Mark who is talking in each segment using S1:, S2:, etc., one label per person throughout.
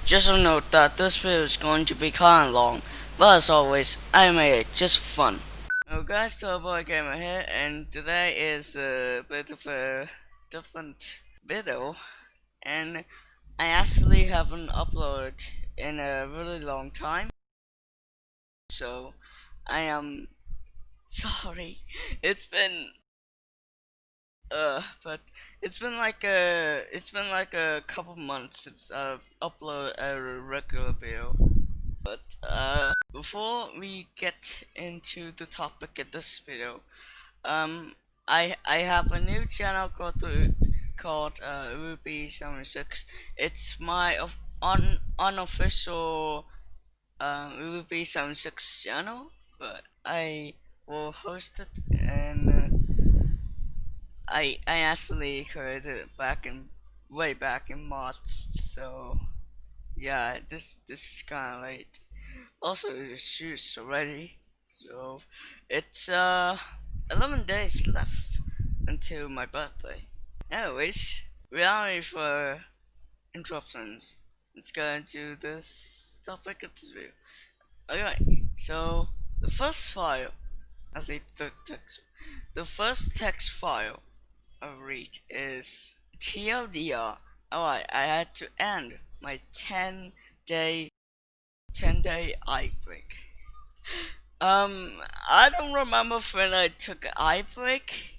S1: Just a note that this video is going to be kinda long, but as always, I made it just for fun. Hello guys, Boy Gamer here, and today is a bit of a different video, and I actually haven't uploaded in a really long time, so I am sorry. It's been but it's been like a couple months since I've uploaded a regular video. But before we get into the topic of this video, um, I have a new channel called Ruby76. It's my unofficial Ruby76 channel, but I will host it, and I actually created it way back in March, so yeah, this is kind of late. Also, the shoes already, so it's 11 days left until my birthday. Anyways, without for interruptions, let's go into this topic of this video. Okay, so the first file, I say the first text file I read is TLDR. Alright, I had to end my 10-day eye break. I don't remember when I took an eye break.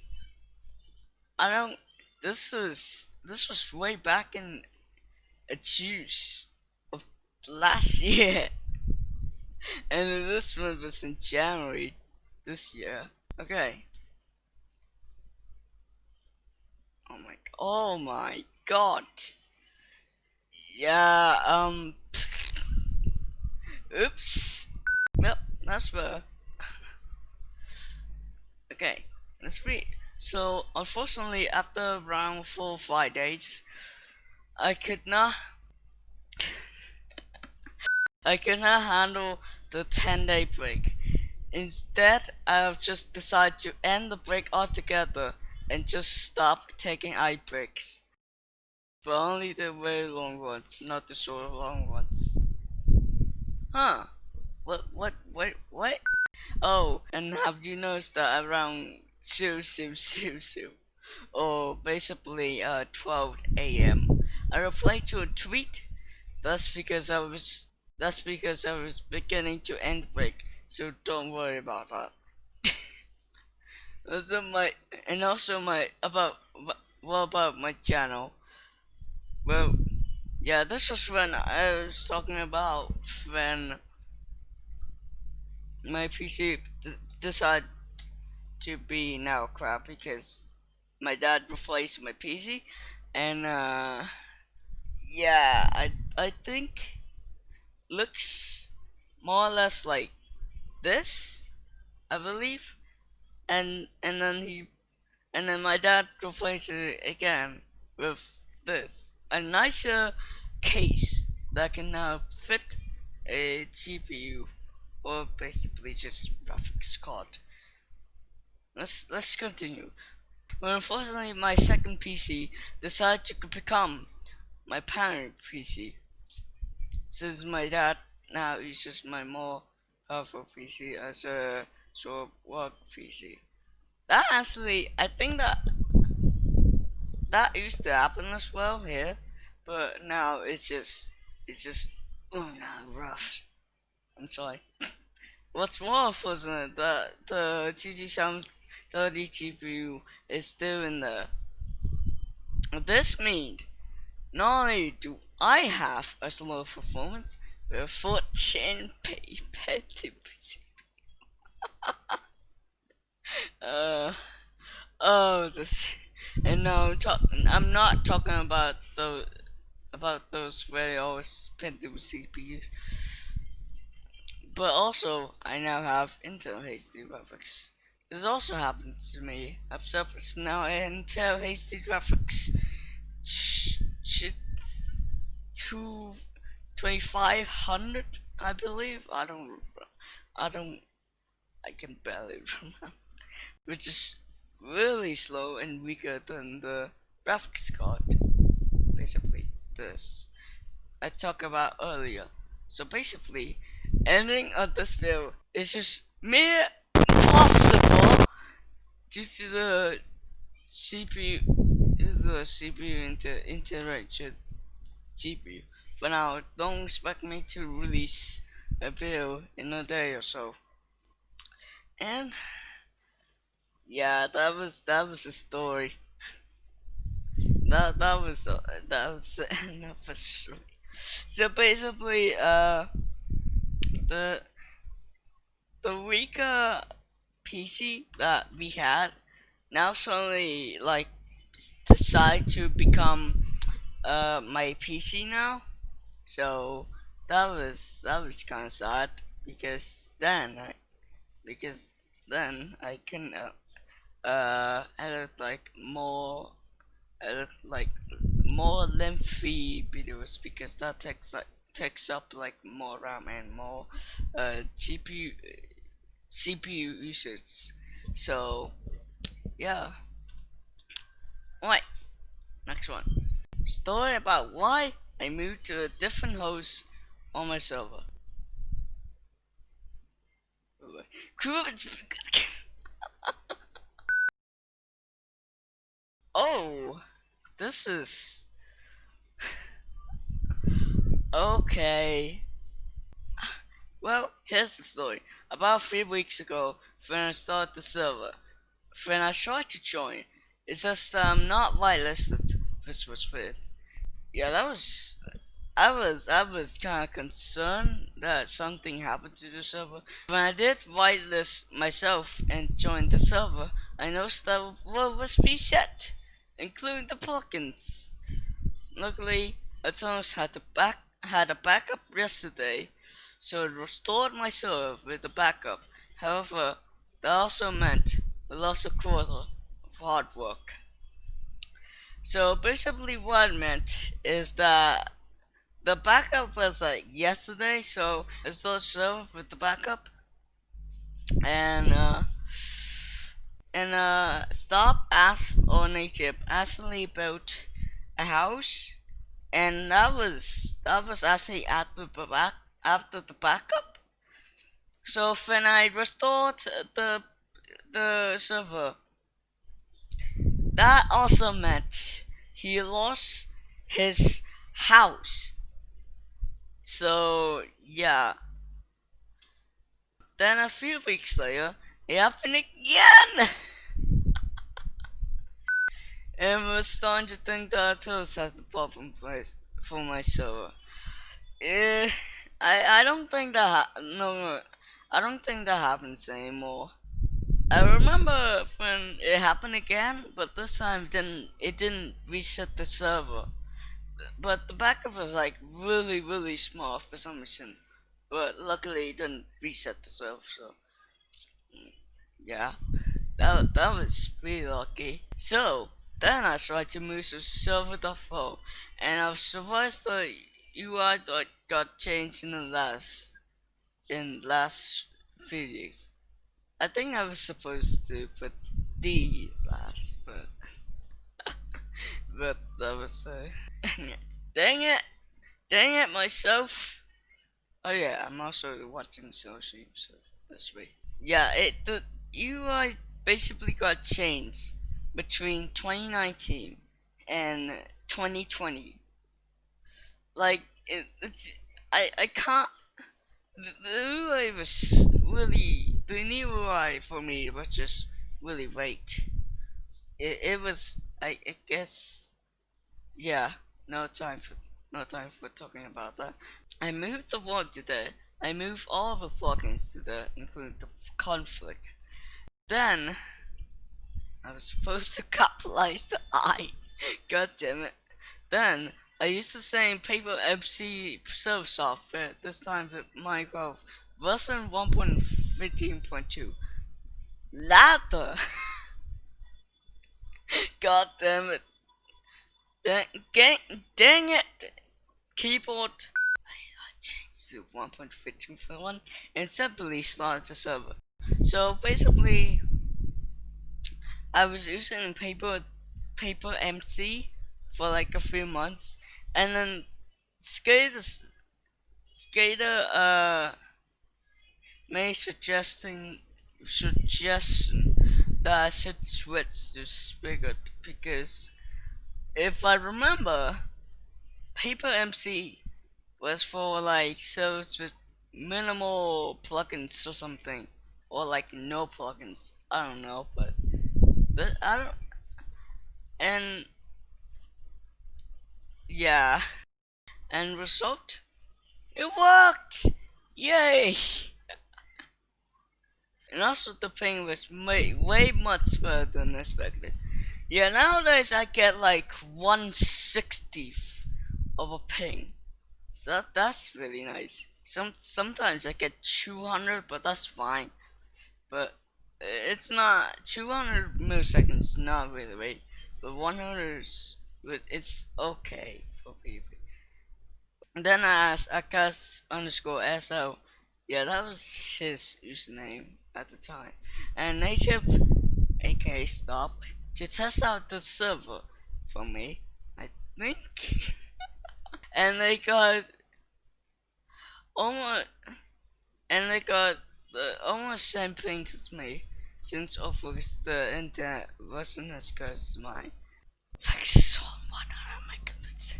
S1: I don't. This was way back in a juice of last year, and this one was in January this year. Okay. Oh my God. Yeah. Oops. Well, that's better. Okay, let's read. So, unfortunately, after around 4 or 5 days, I could not, I could not handle the 10-day break. Instead, I've just decided to end the break altogether and just stop taking eye breaks. But only the very long ones, not the short long ones. Huh? What? Oh, and have you noticed that around 0000, or basically 12 a.m., I replied to a tweet? That's because I was beginning to end break, so don't worry about that. Also my and also my about what about my channel? Well, yeah, this was when I was talking about when my PC decided to be now crap because my dad replaced my PC, and yeah, I think looks more or less like this, I believe, and then my dad replaced it again with this, a nicer case that can now fit a GPU, or basically just graphics card. Let's continue. But unfortunately, my second PC decided to become my parent PC, since my dad now uses my more powerful PC as a sort of work PC. That actually, I think that used to happen as well here, but now it's just oh no, rough. I'm sorry. What's more unfortunate that the GT730 GPU is still in there. This means not only do I have a slow performance, but a 14 pay uh oh this, and now I'm not talking about those very old Pentium CPUs, but also I now have Intel HD graphics. This also happened to me. I've surfaced now Intel HD graphics. Shit, 2500, I believe. I don't, I can barely remember. Which is really slow and weaker than the graphics card. Basically, this. I talked about earlier. So basically, ending of this video is just mere impossible due to the CPU, the CPU interaction GPU. But now, don't expect me to release a video in a day or so. And yeah, that was the story. That was the end of the story. So basically, the the weaker PC that we had now suddenly like decide to become my PC now. So that was kind of sad because then I can edit edit like more lengthy videos because that takes up like more RAM and more GPU CPU usage. So yeah. Alright, next one. Story about why I moved to a different host on my server. Oh, this is okay. Well, here's the story. About 3 weeks ago, when I started the server, when I tried to join, it says that I'm not whitelisted. This was weird. Yeah, that was. I was kind of concerned that something happened to the server. When I did whitelist myself and joined the server, I noticed that what was reset, including the plugins. Luckily, Atomos had a backup yesterday, so it restored my server with a backup. However, that also meant I lost a quarter of hard work. So basically, what it meant is that the backup was like yesterday, so I installed server with the backup and stop asked on native actually built a house, and that was actually after the backup. So when I restored the server, that also meant he lost his house. So yeah. Then a few weeks later, it happened again! And was starting to think that I was at the problem place for my server. Eh, I don't think no, I don't think that happens anymore. I remember when it happened again, but this time it didn't reset the server. But the backup was like really small for some reason. But luckily it didn't reset the server, so yeah. That was pretty lucky. So then I tried to move to server.fo, and I was surprised the UI got changed in last few years. I think I was supposed to put D last, but that was so. Dang it! Dang it myself! Oh yeah, I'm also watching Storytime, so that's right. Yeah, the UI basically got changed between 2019 and 2020. Like it's I can't. The UI was really the new UI for me was just really great. It was I guess yeah. No time for no time for talking about that. I moved the world today. I moved all the plugins today, including the conflict. Then I was supposed to capitalize the I. God damn it. Then I used the same paper MC server software, this time with Minecraft version 1.15.2. Ladder! God damn it. Dang it! Keyboard. I changed to 1.15.1 and simply started the server. So basically, I was using paper MC for like a few months, and then Skater, Skater, made suggestion that I should switch to Spigot because if I remember, Paper MC was for like servers with minimal plugins or something, or like no plugins. I don't know, but I don't. And yeah, and result, it worked! Yay! And also the ping was way much better than expected. Yeah, nowadays I get like 1/60th of a ping. So that's really nice. Sometimes I get 200, but that's fine. But it's not 200 milliseconds. Not really right, but 100 is. But it's okay for people. And then I asked Akas underscore SO. Yeah, that was his username at the time. And native, aka stop, to test out the server for me. I think. And they got almost and they got the almost same thing as me, since of course the internet wasn't as good as mine. Like so 100 megabits.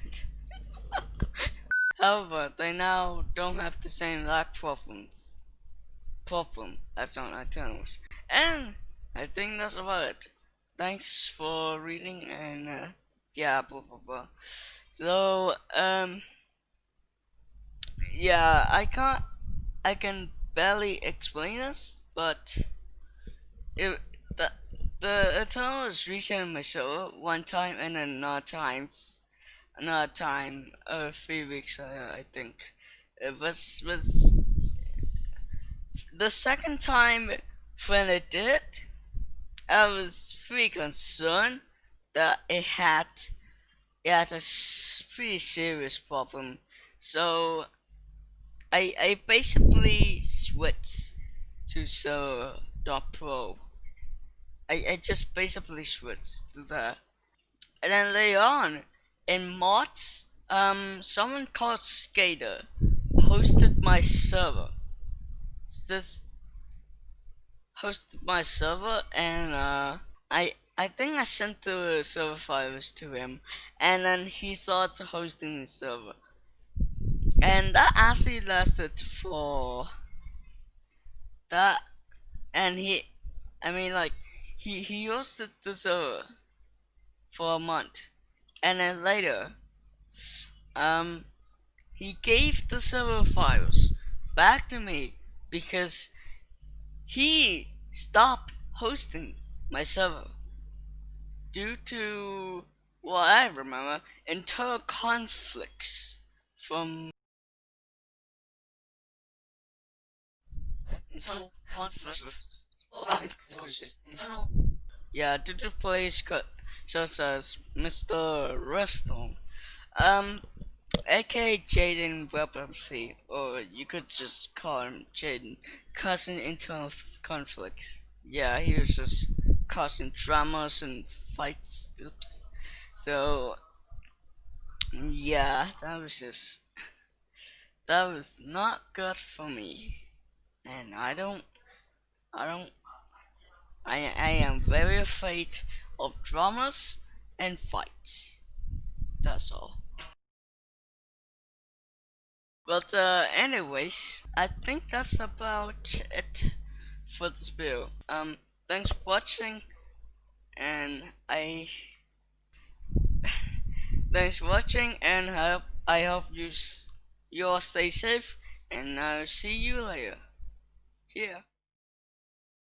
S1: However, they now don't have the same lag problem as on internals. And I think that's about it. Thanks for reading and yeah, blah blah blah. So yeah, I can barely explain this, but it the the Eternal was resetting my server one time and then another time 3 weeks I think. It was the second time when it did, I was pretty concerned that it had a pretty serious problem. So I basically switched to Server.pro. I just basically switched to that. And then later on, in mods, someone called Skater hosted my server. This hosted my server, and I think I sent the server files to him, and then he started hosting the server, and that actually lasted for that, and I mean like, he hosted the server for a month, and then later, um, he gave the server files back to me because he stopped hosting my server due to what I remember internal conflicts from internal conflicts with internal, yeah, due to players such as Mr. Redstone, aka Jaden WebMC, or you could just call him Jaden, causing internal conflicts. Yeah, he was just causing dramas and fights. Oops. So yeah, that was not good for me, and I don't, I am very afraid of dramas and fights. That's all. But anyways, I think that's about it for this video. Thanks for watching, and thanks for watching, and I hope you all stay safe, and I'll see you later. Yeah.